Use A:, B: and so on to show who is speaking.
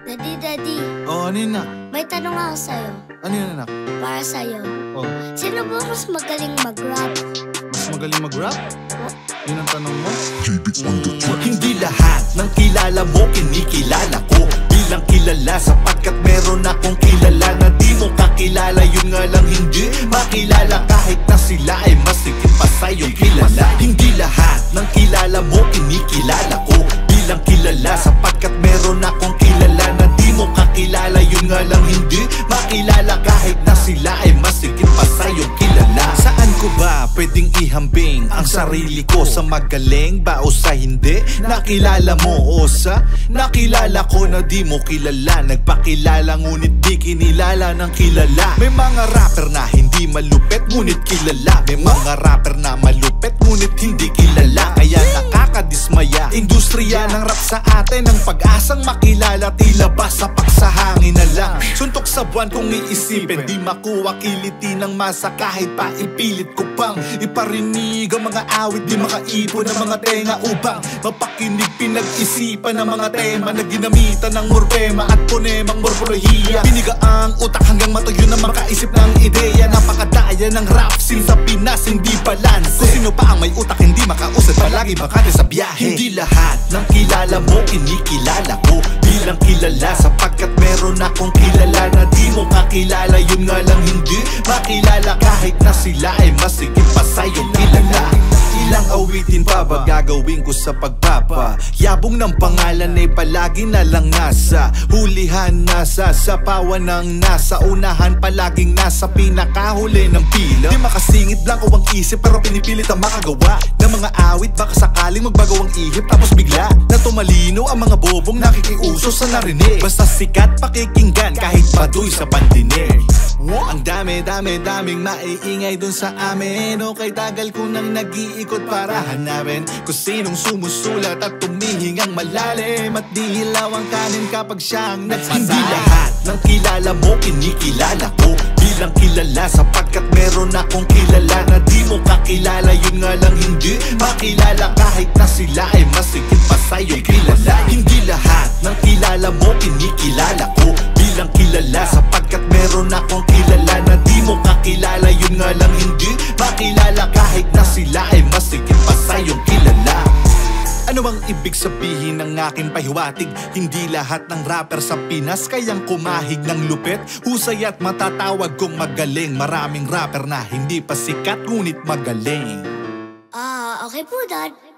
A: Daddy,
B: Oh, ano yun, nak?
A: may tanong ako sa'yo.
B: Ano yun, anak?
A: Para sa'yo.
B: Oh,
A: Sino ba mas magaling mag-rap?
B: mas magaling mag-rap? Yun ang tanong mo?
C: Hindi lahat ng kilala mo kinikilala ko bilang kilala, sapagkat meron akong kilala na di mo kakilala. Yun nga lang hindi makilala kahit na sila ay masikip pa sa'yong kilala. Hindi lahat ng kilala mo kinikilala ko bilang kilala, sapagkat meron akong kilala na di mo kakilala. Yun nga lang hindi makilala kahit na sila ay masikip pa sa'yong kilala. Saan ko ba pwedeng ihambing ang sarili ko? Sa magaling ba o sa hindi? Nakilala mo o sa nakilala ko na di mo kilala? Nagpakilala ngunit di kinilala ng kilala. May mga rapper na hindi malupit ngunit kilala. May mga rapper na malupit ngunit hindi kilala. Kaya nakakadismaya industriya ng rap sa atin. Ang pag-asang makilala tila ba sapak sa hangin na lang. Suntok sa buwan kung iisipin, di makuha kiliti ng masa kahit pa ipilit ko pang iparinig ang mga awit. Di makaipon ng mga tenga upang mapakinig pinag-isipan ng mga tema na ginamitan ng morpema at ponemang morpolohiya. Piniga ang utak hanggang matuyo na makaisip ng ideya. Napakadaya ng rap scene sa Pinas, hindi balance. Kung sino pa ang may utak hindi makausad, palagi bakante sa biyahe. Hindi lahat ng kilala mo kinikilala ko bilang kilala, sapagkat meron akong kilala na di mo kakilala. Yun nga lang hindi makilala kahit na sila ay masikip pa sa'yong kilala. Ilang awitin pa ba gagawin ko sa pagpapa? Yabong ng pangalan ay palagi na lang nasa hulihan, nasa sapawan ng nasa unahan, palaging nasa pinakahuli ng pila. Di makasingit lang o ang isip pero pinipilit ang makagawa ng mga awit. Baka sakaling magbago ang ihip tapos bigla na tumalino ang mga bobong nakikiuso sa narinig. Basta sikat pakikinggan kahit paduy sa pandinig. Ang daming maiingay dun sa amin. Okay, tagal ko nang nag-iikot para hanapin kung sinong sumusulat at tumihingang malalim at di hilaw ang kanin kapag siyang nagsasabi. Hindi lahat ng kilala mo kinikilala ko bilang kilala, sapagkat meron akong kilala na di mo kakilala. Yun nga lang hindi makilala kahit na sila ay masikip pa sa'yong kilala. Hindi lahat ng kilala mo kinikilala ko bilang kilala, sapagkat meron akong kilala na di mo kakilala. Yun nga lang hindi makilala kahit na sila ay masikip pa sa'yong kilala. Ano bang ibig sabihin ng aking pahiwatig? Hindi lahat ng rapper sa Pinas kayang kumahig ng lupit, husay at matatawag kong magaling. Maraming rapper na hindi pa sikat ngunit magaling.
A: Okay po, Dad.